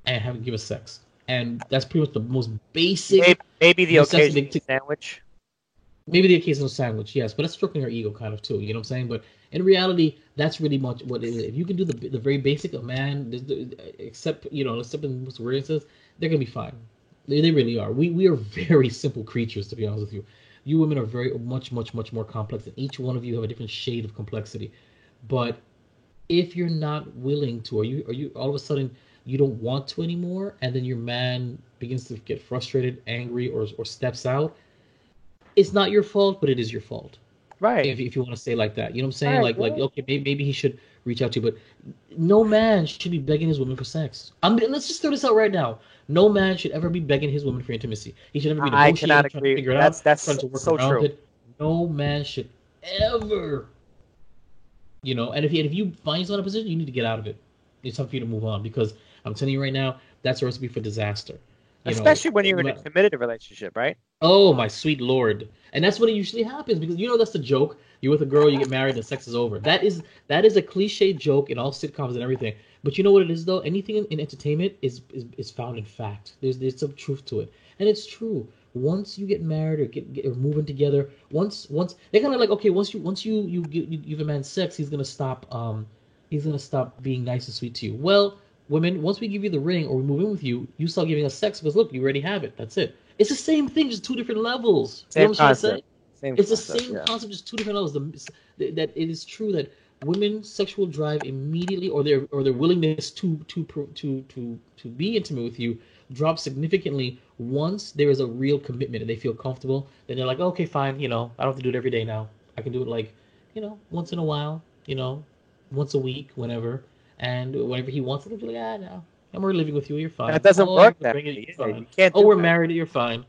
and give us sex, and that's pretty much the most basic. Maybe the occasional sandwich. Maybe the occasional sandwich, yes, but that's stroking our ego kind of too. You know what I'm saying? But in reality, that's really much what it is. If you can do the very basic of man, except in most experiences, they're gonna be fine. They really are. We are very simple creatures, to be honest with you. You women are very much more complex, and each one of you have a different shade of complexity. But if you're not willing to, or you all of a sudden you don't want to anymore, and then your man begins to get frustrated, angry, or steps out, it's not your fault, but it is your fault. Right. If you want to say like that. You know what I'm saying? Right, like okay, maybe he should reach out to you, but no man should be begging his woman for sex. Let's just throw this out right now. No man should ever be begging his woman for intimacy. He should never be negotiating, trying to figure it out, trying to work around it. No man should ever, and if you find yourself in a position, you need to get out of it. It's time for you to move on, because I'm telling you right now, that's a recipe for disaster. Especially when you're in a no- committed relationship, right? Oh my sweet lord! And that's what it usually happens because that's the joke. You're with a girl, you get married, and sex is over. That is a cliche joke in all sitcoms and everything. But you know what it is though? Anything in entertainment is found in fact. There's some truth to it, and it's true. Once you get married or get or moving together, once they're kind of like okay, once you give a man sex, he's gonna stop being nice and sweet to you. Well, women, once we give you the ring or we move in with you, you start giving us sex because look, you already have it. That's it. It's the same thing, just two different levels. You know Same what I'm trying to say? concept. Same It's the concept, same yeah. concept, just two different levels. That it is true that women's sexual drive immediately, or their willingness to be intimate with you, drops significantly once there is a real commitment and they feel comfortable. Then they're like, okay, fine. I don't have to do it every day now. I can do it like, once in a while. Once a week, whenever, and whenever he wants it, he'll be like, no, I'm already living with you. You're fine. And it doesn't Oh, work I have that to bring it, way. you're Yeah, fine. you can't Oh, do we're that. married. You're fine.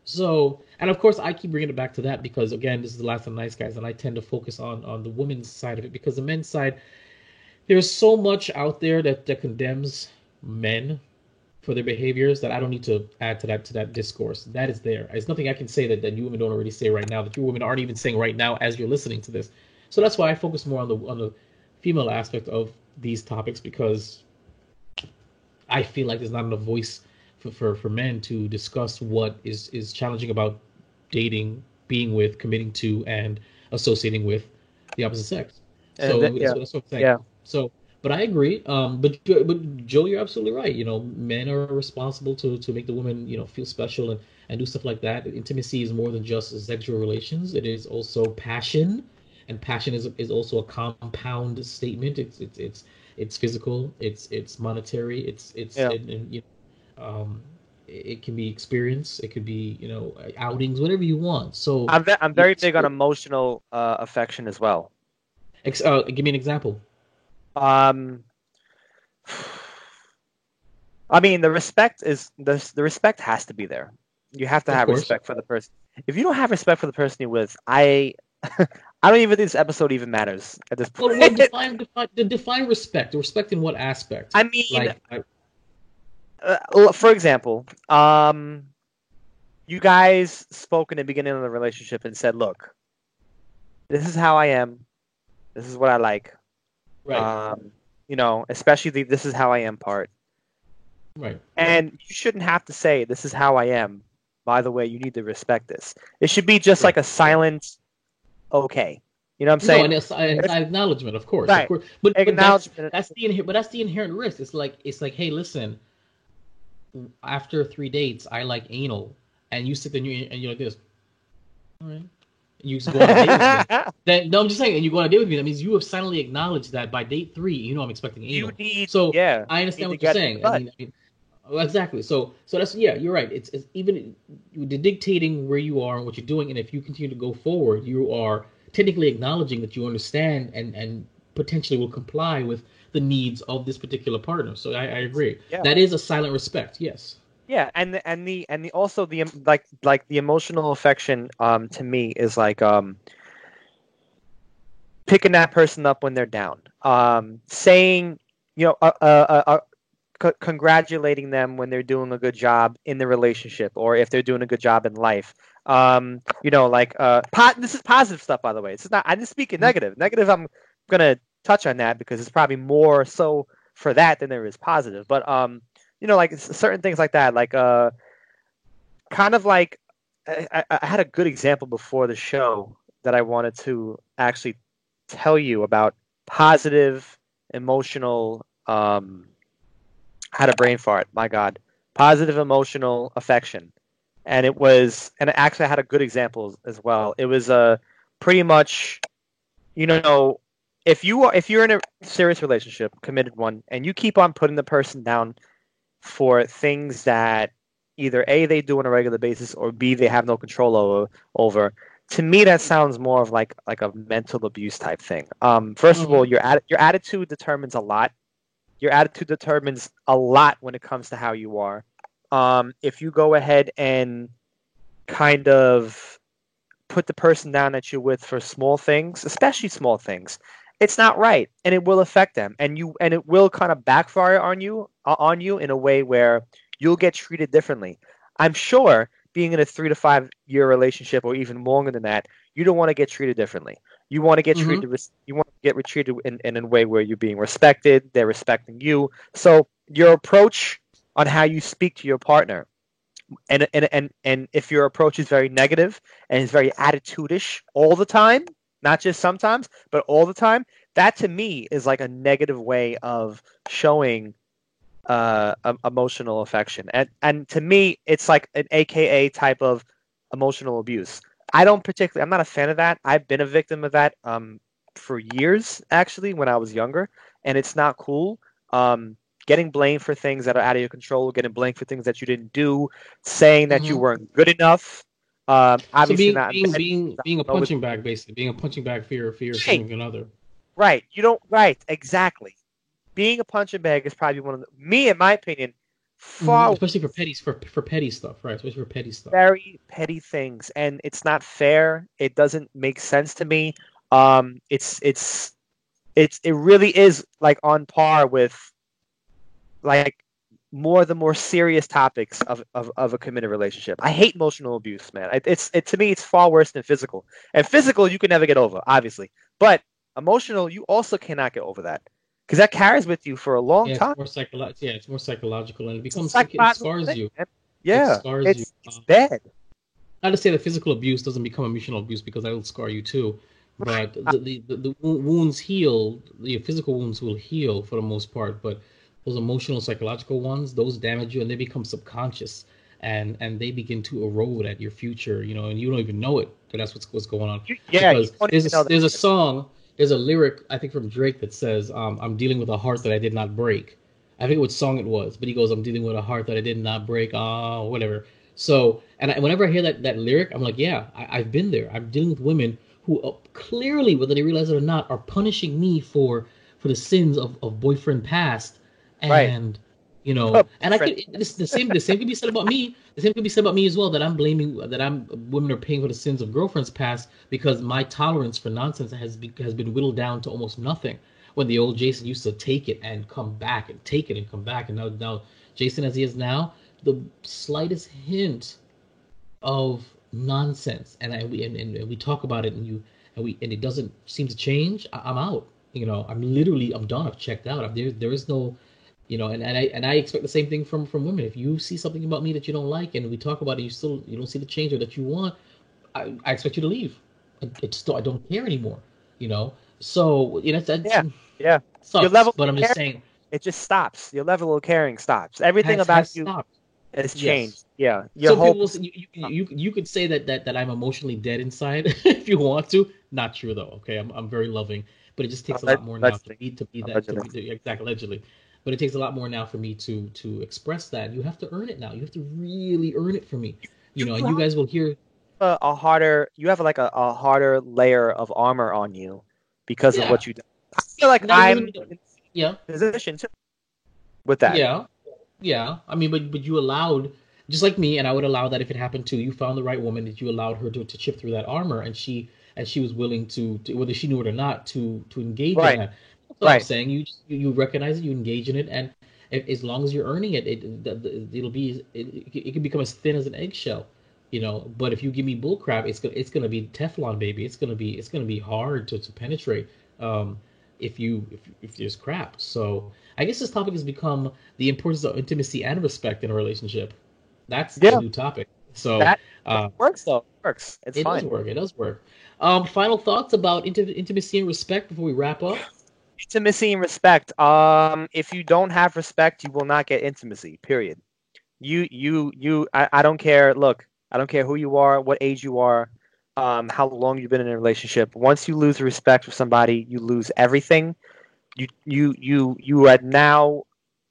So, and of course, I keep bringing it back to that because again, this is the last of the nice guys, and I tend to focus on the women's side of it because the men's side, there's so much out there that condemns men for their behaviors that I don't need to add to that discourse. That is there. There's nothing I can say that you women don't already say right now that you women aren't even saying right now as you're listening to this. So that's why I focus more on the female aspect of these topics because I feel like there's not enough voice for men to discuss what is challenging about dating, being with, committing to, and associating with the opposite sex. And So yeah, that's what I'm saying. yeah. So, but I agree. But Joe, you're absolutely right. Men are responsible to make the woman feel special and do stuff like that. Intimacy is more than just sexual relations. It is also passion, and passion is also a compound statement. It's physical. It's monetary. Yeah. It can be experience. It could be outings, whatever you want. So I'm very big on emotional affection as well. give me an example. Um, I mean, the respect has to be there. You have to Of have course. respect for the person. If you don't have respect for the person you're with, I don't even think this episode even matters at this point. Well, define respect. Respect in what aspect? I mean, Like, for example, you guys spoke in the beginning of the relationship and said, "Look, this is how I am. This is what I like. right, Especially the this is how I am part. right. And you shouldn't have to say, this is how I am. By the way, you need to respect this. It should be just like a silent, okay. You know what I'm saying? No, and it's acknowledgement, of course, Right. of course. But Acknowledgement. that's the inherent risk. It's like, hey, listen. After 3 dates, I like anal, and you sit there and you're like this. All right. You just go on a date with me. No, I'm just saying, and you go on a date with me. That means you have silently acknowledged that by date 3, I'm expecting anal. Yeah. I understand you what you're need to saying. get I mean, well, exactly. So that's you're right. It's even you're dictating where you are and what you're doing, and if you continue to go forward, you are technically acknowledging that you understand and potentially will comply with the needs of this particular partner. So I agree. Yeah. That is a silent respect. Yes. Yeah, and the also the like the emotional affection to me is like picking that person up when they're down, saying congratulating them when they're doing a good job in the relationship or if they're doing a good job in life. This is positive stuff, by the way. It's not. I didn't speak in negative. Negative, I'm gonna touch on that because it's probably more so for that than there is positive. But like certain things like that, like kind of like I had a good example before the show that I wanted to actually tell you about positive emotional. Had a brain fart. My God, positive emotional affection, and it actually had a good example as well. It was pretty much, if you're in a serious relationship, committed one, and you keep on putting the person down for things that either A, they do on a regular basis, or B, they have no control over. To me, that sounds more of like a mental abuse type thing. First of all, your attitude determines a lot. Your attitude determines a lot when it comes to how you are. If you go ahead and kind of put the person down that you're with for small things, especially small things, it's not right, and it will affect them, and it will kind of backfire on you in a way where you'll get treated differently. I'm sure being in a 3 to 5 year relationship or even longer than that, you don't want to get treated differently. You want to get Mhm. treated. You want to get treated in a way where you're being respected. They're respecting you. So your approach on how you speak to your partner, and if your approach is very negative and is very attitude-ish all the time, not just sometimes, but all the time, that to me is like a negative way of showing emotional affection. And to me, it's like an AKA type of emotional abuse. I'm not a fan of that. I've been a victim of that for years, actually, when I was younger, and it's not cool. Getting blamed for things that are out of your control, getting blamed for things that you didn't do, saying that you Mhm. weren't good enough. So Obviously being not. being being being a Know with- punching bag, basically, being a punching bag for your Right, significant other. right. You don't. Right, exactly. Being a punching bag is probably one of me, in my opinion, Mhm. far Especially for petty stuff, right? Especially for petty stuff. very petty things, and it's not fair. It doesn't make sense to me. It really is like on par with like the more serious topics of a committed relationship. I hate emotional abuse, man. To me, it's far worse than physical. And physical, you can never get over, obviously, but emotional, you also cannot get over that because that carries with you for a long Yeah, it's time. more psychological. Yeah, it's more psychological, and It's a it psychological scars thing, you. man. It Yeah, scars you. it's bad. Not to say that physical abuse doesn't become emotional abuse because that will scar you too, Right. but the wounds heal. The physical wounds will heal for the most part, but those emotional, psychological ones, those damage you, and they become subconscious, and they begin to erode at your future. And you don't even know it. But that's what's going on. Yeah, you Because don't even know that. there's a song, there's a lyric I think from Drake that says, "I'm dealing with a heart that I did not break." I forget what song it was, but he goes, "I'm dealing with a heart that I did not break." Whatever. So, whenever I hear that lyric, I'm like, yeah, I've been there. I'm dealing with women who clearly, whether they realize it or not, are punishing me for the sins of boyfriend past, Right. and and I could the same could be said about me. The same could be said about me as well. That women are paying for the sins of girlfriends past because my tolerance for nonsense has been whittled down to almost nothing. When the old Jason used to take it and come back and take it and come back, and now Jason as he is now, the slightest hint of nonsense, and we talk about it, and it doesn't seem to change, I'm out. I'm done. I've checked out. There is no, and I expect the same thing from women. If you see something about me that you don't like, and we talk about it, you don't see the change or that you want, I expect you to leave. I don't care anymore. So that's Yeah, yeah. Your sucks. level But of I'm just caring, saying, it just stops. Your level of caring stops. Everything about has you stopped. has Yes. changed. Yeah, your Some whole. people you could say that I'm emotionally dead inside if you want to. Not true though. Okay, I'm very loving, but it just takes a lot more now Allegedly. to be that Allegedly. exactly allegedly. But it takes a lot more now for me to express that. You have to earn it now. You have to really earn it for me. And you guys will hear. A harder. You have like a harder layer of armor on you because of Yeah, what you do. I feel like not I'm even. in Yeah, a position too with that. yeah, yeah. I mean, but you allowed, just like me, and I would allow that if it happened too. You found the right woman that you allowed her to chip through that armor, and she was willing to whether she knew it or not to engage in Right. that. That's all I'm Right. saying. You recognize it, you engage in it, and as long as you're earning it, it can become as thin as an eggshell. But if you give me bull crap, it's gonna be Teflon, baby. It's gonna be hard to penetrate. If there's crap. So I guess this topic has become the importance of intimacy and respect in a relationship. That's the Yeah. new topic. So That uh, works though. It works. It's it does fine. work. It does work. Final thoughts about intimacy and respect before we wrap up. Intimacy and respect. If you don't have respect, you will not get intimacy. Period. I don't care. Look, I don't care who you are, what age you are, how long you've been in a relationship. Once you lose respect for somebody, you lose everything. You are now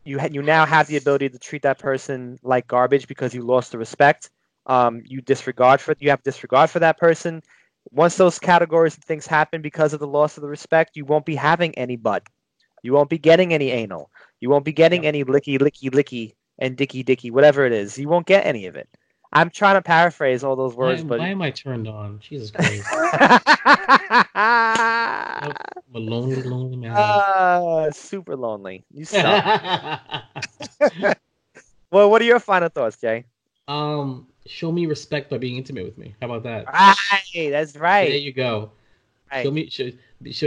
you now have the ability to treat that person like garbage because you lost the respect. You have disregard for that person. Once those categories of things happen because of the loss of the respect, you won't be having any butt. You won't be getting any anal. You won't be getting Yep. any licky and dicky, whatever it is. You won't get any of it. I'm trying to paraphrase all those Why, words, but why am I turned on? Jesus Christ. Yep. I'm a lonely, lonely man. super lonely. You suck. Well, what are your final thoughts, Jay? Show me respect by being intimate with me. How about that? Right, that's right. There you go. Right. Show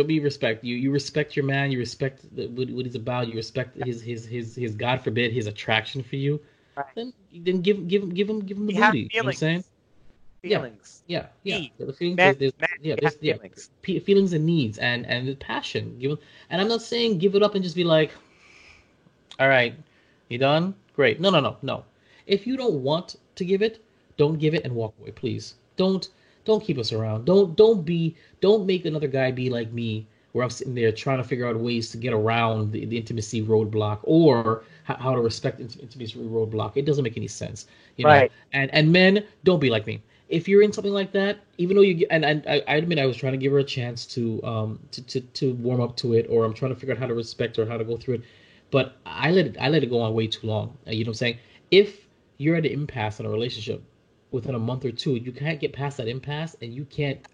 me respect. You respect your man. You respect what he's about. You respect his God forbid his attraction for you. Right. Then give him the You booty. have You know what I'm saying? Feelings. Yeah. Needs. The feelings, Man, there's feelings. feelings and needs and the passion. And I'm not saying give it up and just be like, all right, you done? Great. No. If you don't want to give it, don't give it and walk away, please. Don't keep us around. Don't make another guy be like me, where I'm sitting there trying to figure out ways to get around the intimacy roadblock or how to respect intimacy roadblock. It doesn't make any sense, you know. Right. And men, don't be like me. If you're in something like that, even though I admit I was trying to give her a chance to warm up to it, or I'm trying to figure out how to respect her, how to go through it, but I let it go on way too long. You know what I'm saying? If you're at an impasse in a relationship within a month or two, you can't get past that impasse, and you can't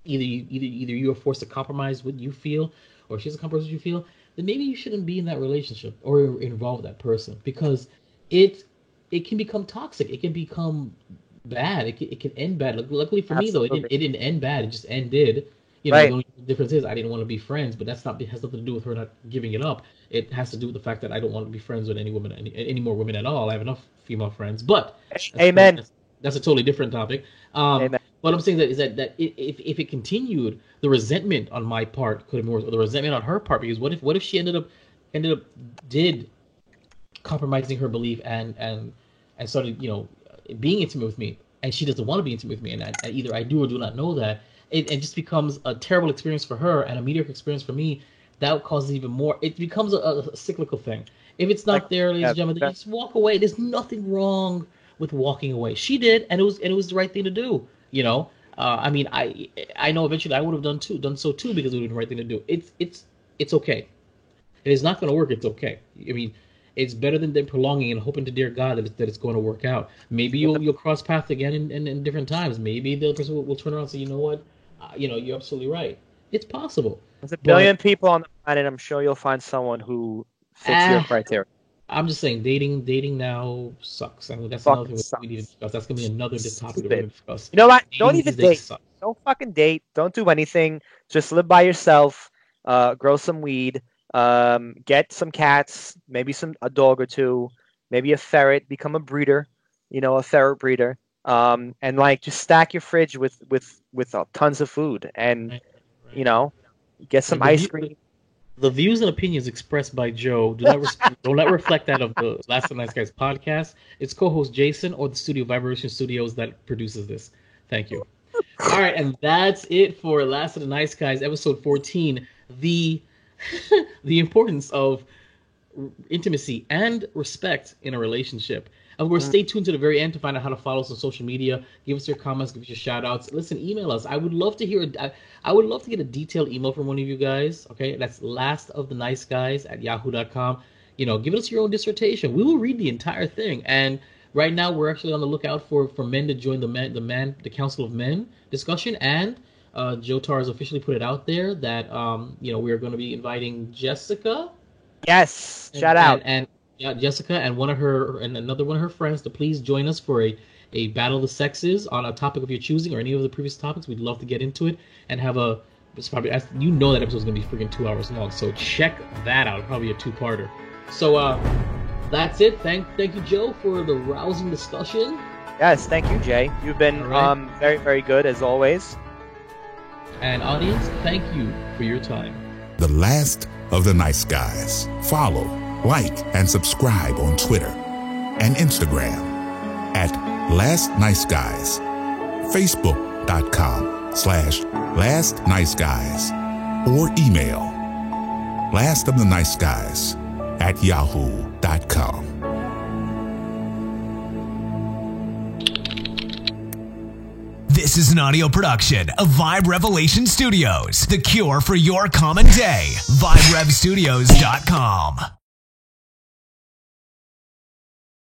either you are forced to compromise what you feel, or she's a compromise what you feel, then maybe you shouldn't be in that relationship or involve that person, because it can become toxic. It can become bad. It can end bad. Luckily for me though, it didn't end bad. It just ended. You know, Right. the only difference is I didn't want to be friends, but has nothing to do with her not giving it up. It has to do with the fact that I don't want to be friends with any woman, any more women at all. I have enough female friends, but Amen. That's a totally different topic. Amen. What I'm saying is that if it continued, the resentment on my part could have been worse, or the resentment on her part, because what if she ended up did compromising her belief and started, you know, being intimate with me, and she doesn't want to be intimate with me, and either I do or do not know that, it just becomes a terrible experience for her and a mediocre experience for me. That causes even more. It becomes a cyclical thing. If it's not there, ladies and gentlemen, then just walk away. There's nothing wrong with walking away. She did, and it was the right thing to do. You know, I mean, I know eventually I would have done so too, because it would have been the right thing to do. It's okay. It is not going to work. It's okay. I mean, it's better than prolonging and hoping to dear God that it's going to work out. Maybe you'll cross paths again in different times. Maybe the person will turn around and say, you know what, you know, you're absolutely right. It's possible. There's a billion people on the planet. I'm sure you'll find someone who fits your criteria. I'm just saying, dating now sucks. I mean, that's another thing we need to discuss. That's going to be another topic we're going to discuss. You know what? Dating Don't even these days date. sucks. Don't fucking date. Don't do anything. Just live by yourself. Grow some weed. Get some cats. Maybe a dog or two. Maybe a ferret. Become a breeder. You know, a ferret breeder. And like just stack your fridge with tons of food, and you know, get some ice cream. The views and opinions expressed by Joe do not reflect that of the Last of the Nice Guys podcast. It's co-host Jason or the studio Vibration Studios that produces this. Thank you. All right, and that's it for Last of the Nice Guys, episode 14. The importance of intimacy and respect in a relationship. Of course, stay tuned to the very end to find out how to follow us on social media. Give us your comments, give us your shout outs. Listen, email us. I would love to hear I would love to get a detailed email from one of you guys. Okay, that's lastoftheniceguys@yahoo.com. You know, give us your own dissertation. We will read the entire thing. And right now, we're actually on the lookout for men to join the Council of Men discussion. And Joe Tar has officially put it out there that you know, we are going to be inviting Jessica. Yes, shout out. And yeah, Jessica and another one of her friends to please join us for a battle of the sexes on a topic of your choosing or any of the previous topics. We'd love to get into it and have it's probably, you know, that episode's gonna be freaking 2 hours long, so check that out. Probably a two-parter. So that's it. Thank you, Joe, for the rousing discussion. Yes, thank you, Jay. You've been very, very good as always. And audience, thank you for your time. The Last of the Nice Guys. Follow, like, and subscribe on Twitter and Instagram at Last Nice Guys, Facebook.com/Last Nice Guys, or email lastoftheniceguys@yahoo.com. This is an audio production of Vibe Revelation Studios, the cure for your common day. VibeRevStudios.com.